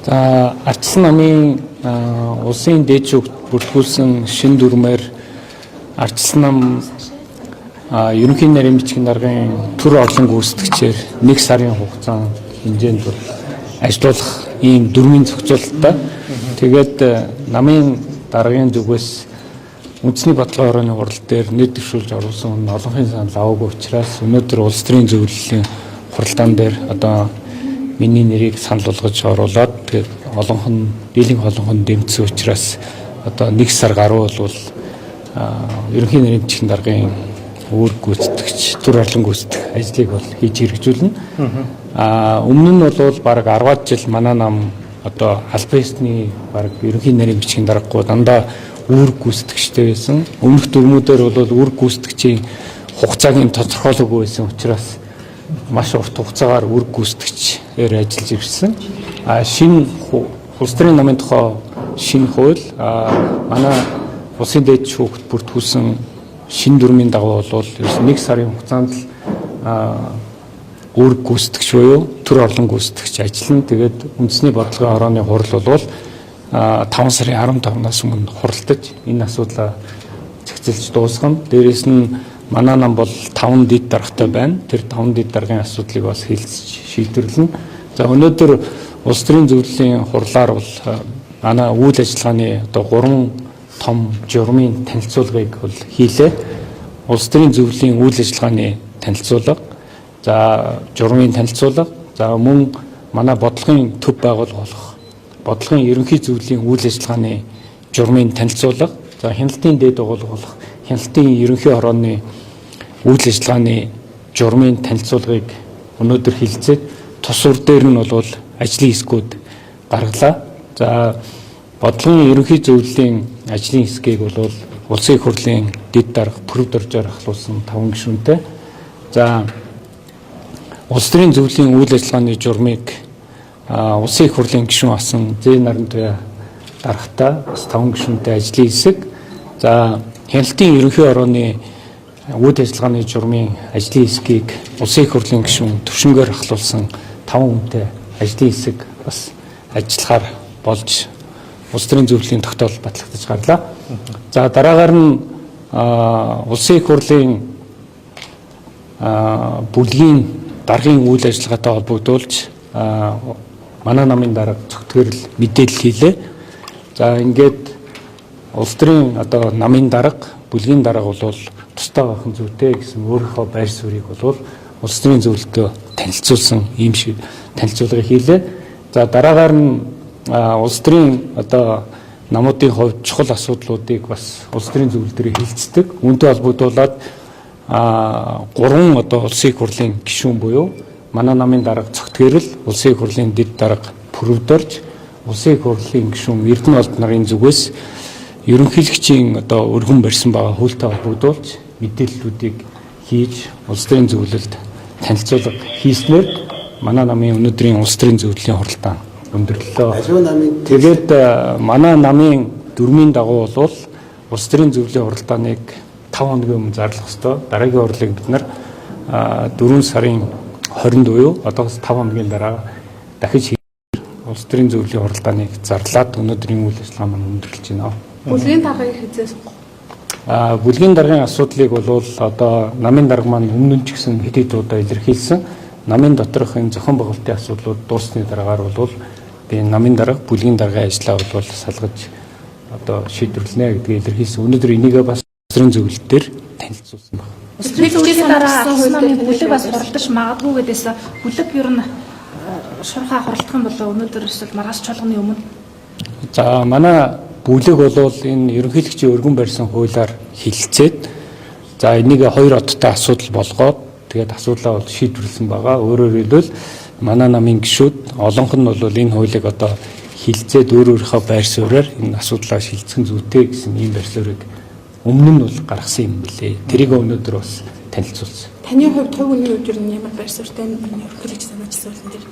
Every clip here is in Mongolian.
За ардчилсан намын улсын дээд шүүгт бүртгүүлсэн шин дүрмээр ардчилсан нам ерөнхий нарийн бичгийн даргын төр орлон гүйцэтгэгчээр 1 сарын хугацаанд хэмжээнд ажиллах ийм дүрмийн зохицуулалттай. Тэгээд намын даргын зүгээс үндэсний бодлогын хорооны хурал дээр нийт дэвшүүлж оруулсан олонхын санал аваагүй учраас өнөөдөр улс төрийн зөвлөлийн хуралдаан дээр одоо миний нэрийг санал болгож оруулаад тэгээд дийлэнх олонхон дэмжсэн учраас одоо 1 сар гаруй бол ерөнхий нарийн бичгийн даргын үүрэг гүйцэтгэгч төр орлон гүйцэтгэх ажлыг бол хийж хэрэгжүүлнэ. Өмнө нь бол бараг 10-аад жил манай нам одоо албан ёсны бараг ерөнхий нарийн бичгийн даргагүй дандаа үүрэг гүйцэтгэгчтэй байсан. Өмнөх дүрмүүдээр бол үүрэг гүйцэтгэгчийн хугацааг нь тодорхойлоогүй байсан учраас маш урт хугацаагаар үүрэг гүйцэтгэгчээр ажиллаж ирсэн. Шинэ улс төрийн намын тухай шинэ хууль манай улсын дээд шүүгт бүртгүүлсэн шинэ дүрмийн дагуу бол 1 сарын хугацаанд үүрэг гүйцэтгэгч буюу төр орлон гүйцэтгэгч ажиллана. Тэгээд үндэсний бодлогын хорооны хурал бол 5 сарын 15-наас өмнө хуралдаж энэ асуудлаа зохицуулж дуусгана. Дээрээс нь манай нам бол 5 дэд даргатай байна. Тэр 5 дэд даргын асуудлыг бас хэлцэж шийдвэрлэнэ. За өнөөдөр улс төрийн зөвлөлийн хурлаар бол манай үйл ажиллагааны одоо 3 том журмын танилцуулгыг бол хийлээ. Улс төрийн зөвлөлийн үйл ажиллагааны танилцуулга, за журмын танилцуулга, за мөн манай бодлогын төв байгуулах бодлогын ерөнхий зөвлөлийн үйл ажиллагааны журмын танилцуулга, за хяналтын дээд байгуулах хяналтын ерөнхий хорооны үйл ажиллагааны журмын танилцуулгыг өнөөдөр хэлцээд тус үр дээр нь бол ажлын хэсгүүд гаргалаа. За бодлогын ерөнхий зөвлөлийн ажлын хэсгийг бол улсын их хурлын дэд дарга пүрэв доржоор ахлуулсан 5 гишүүнтэй. За улс төрийн зөвлөлийн үйл ажиллагааны журмыг улсын их хурлын гишүүн асан Зэ Нарантуяа даргатай бас 5 гишүүнтэй ажлын хэсэг. За хяналтын ерөнхий хорооны үйл ажиллагааны журмын ажлын хэсгийг улсын их хурлын гишүүн төвшнгөөр ахлуулсан 5 хүнтэй ажлын хэсэг бас ажиллахаар болж улс төрийн зөвлөлийн тогтоол батлагдаж гарлаа. За дараагаар нь улсын их хурлын бүлгийн даргын үйл ажиллагаатай холбогдуулж манай намын дарга зөвтгөрөл мэдээлэл хийлээ. За ингээд улс төрийн одоо намын дарга, бүлгийн дарга бол тустай байхын зүйтэй гэсэн өөрийнхөө байр суурийг бол улс төрийн зөвлөлтөд танилцуулсан ийм шиг танилцуулга хийлээ. За дараагаар нь улс төрийн одоо намуудын хувьд чухал асуудлуудыг бас улс төрийн зөвлөл дээр хэлцдэг. Үүнтэй холбогдуулаад 3 одоо улсын их хурлын гишүүн буюу манай намын дарга цогтгэрэл, улсын их хурлын дэд дарга пүрэв дорж, улсын их хурлын гишүүн Эрдэнэ олд нарын зүгээс ерөнхийлөгчийн одоо өргөн барьсан байгаа хуультай холбогдуулж мэдээллүүдийг хийж улс төрийн зөвлөлд танилцуулга хийснээр манай намын өнөөдрийн улс төрийн зөвлөлийн хуралдаан өндөрлөлөө. Тэгээд манай намын дүрмийн дагуу бол улс төрийн зөвлөлийн хуралдааныг 5 хоногийн өмнө зарлах ёстой. Дараагийн хурлыг бид нар 4 сарын 20-нд буюу одоос 5 хоногийн дараа дахиж улс төрийн зөвлөлийн хуралдааныг зарлаад өнөөдрийн үйл ажиллагаа маань өндөрлөж байна. Бүлгийн даргыг хязгаарч бүлгийн даргын асуудлыг бол одоо намын дарга маань өмнө нь ч гэсэн хэд хэд удаа илэрхийлсэн. Намын доторх энэ зохион байгуулалтын асуудлууд дууссаны дараагаар бол би намын дарга, бүлгийн даргын ажлаа бол салгаж одоо шийдвэрлэнэ гэдгийг илэрхийлсэн. Өнөөдөр энийгээ бас төрийн зөвлөлтөөр танилцуулсан байна. Улс төрийн зөвлөлийн дараа асан намын бүлэг бас хуралдаж магадгүй гэдээс бүлэг ер нь шуурхай хуралдах юм болоо өнөөдөр эсвэл маргааш чуулганы өмнө. За манай бүлэг бол энэ ерөнхийлөгчийн өргөн барьсан хуулиар хэлэлцээд за энийг 2 одтой асуудал болгоод тэгээд асуудлаа бол шийдвэрлсэн байгаа. Өөрөөр хэлбэл манай намын гишүүд олонх нь бол энэ хуулийг одоо хэлэлцээд өөрийнхөө байр суурьаар энэ асуудлаа шийдэх зүйтэй гэсэн ийм байр суурийг өмнө нь бол гаргасан юм билээ. Тэрийг өнөөдөр бас танилцуулсан. Таны хувьд хувь хүний хувьд ер нь ямар байр суурьтай ерөнхийлөгч санаачсан юм дээр?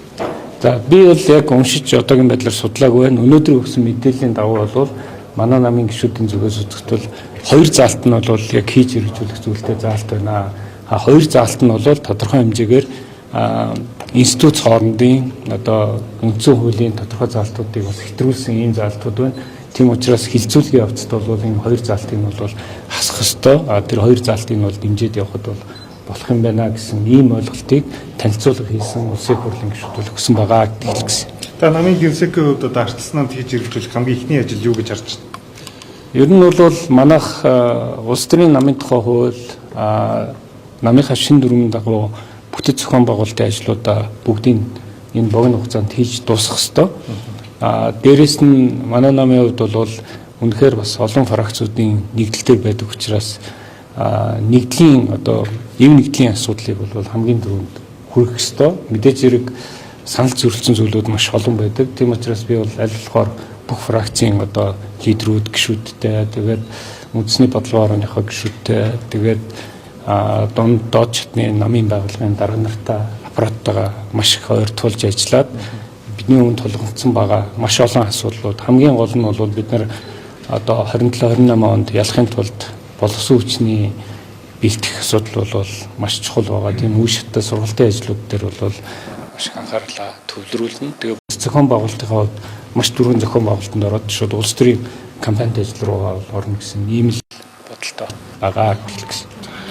За би бол яг уншиж одоогийн байдлаар судлаагүй байна. Өнөөдөр өгсөн мэдээллийн дагуу бол манай намын гишүүдийн зүгээс үзэхдээ 2 заалт нь бол яг хийж хэрэгжүүлэх зүйлтэй заалт байна. 2 заалт нь бол тодорхой хэмжээгээр институт хоорондын одоо үндсэн хуулийн тодорхой заалтуудыг бас хэтрүүлсэн ийм заалтууд байна. Тийм учраас хилцүүлгийн явцад бол энэ хоёр заалтыг нь бол хасах ёстой. Тэр хоёр заалтыг нь бол дэмжиж явахд бол болох юм байна гэсэн ийм ойлголтыг танилцуулга хийсэн улсын хурлын гишүүд өгсөн байгаа гэдгийг хэлсэн. За намын генсекийн хувьд ардчлалнаа хийж хэрэгжүүлэх хамгийн ихний ажил юу гэж харж байна? Ер нь бол манайх улс төрийн намын тухай хууль намынхаа шин дүрмийн дагуу бүтэц зохион байгуулалтын ажлуудаа бүгдийг энэ богино хугацаанд хийж дуусгах ёстой. Дээрээс нь манай намын хувьд бол үнэхээр бас олон фракцуудын нэгдэлтэй байдаг учраас нэгдлийн одоо нэгдлийн асуудлыг бол хамгийн түрүүнд хүргэх ёстой. Мэдээж хэрэг санал зөрчилсөн зүйлүүд маш олон байдаг. Тийм учраас би бол аль болохоор бүх фракцийн одоо лидерүүд, гишүүдтэй, тэгээд үндэсний бодлогын орныхоо гишүүдтэй, тэгээд доод чатны намын байгууллагын дарга нартай аппараттайгаа маш их ойртуулж ажиллаад бидний өмнө тулгымдсан байгаа маш олон асуудлууд хамгийн гол нь бол бид нар одоо 27-28 онд ялахын тулд боловсон хүчний бэлтгэх асуудал бол маш чухал байгаа. Тийм үе шаттай сургалтын ажлууд дээр бол маш их анхаарлаа төвлөрүүлнэ. Тэгээ зохион байгуулалтынхаа хувьд маш түргэн зохион байгуулалтанд ороод шууд улс төрийн кампанит ажил руугаа орно гэсэн ийм л бодолтой байгаа гэж хэлсэн.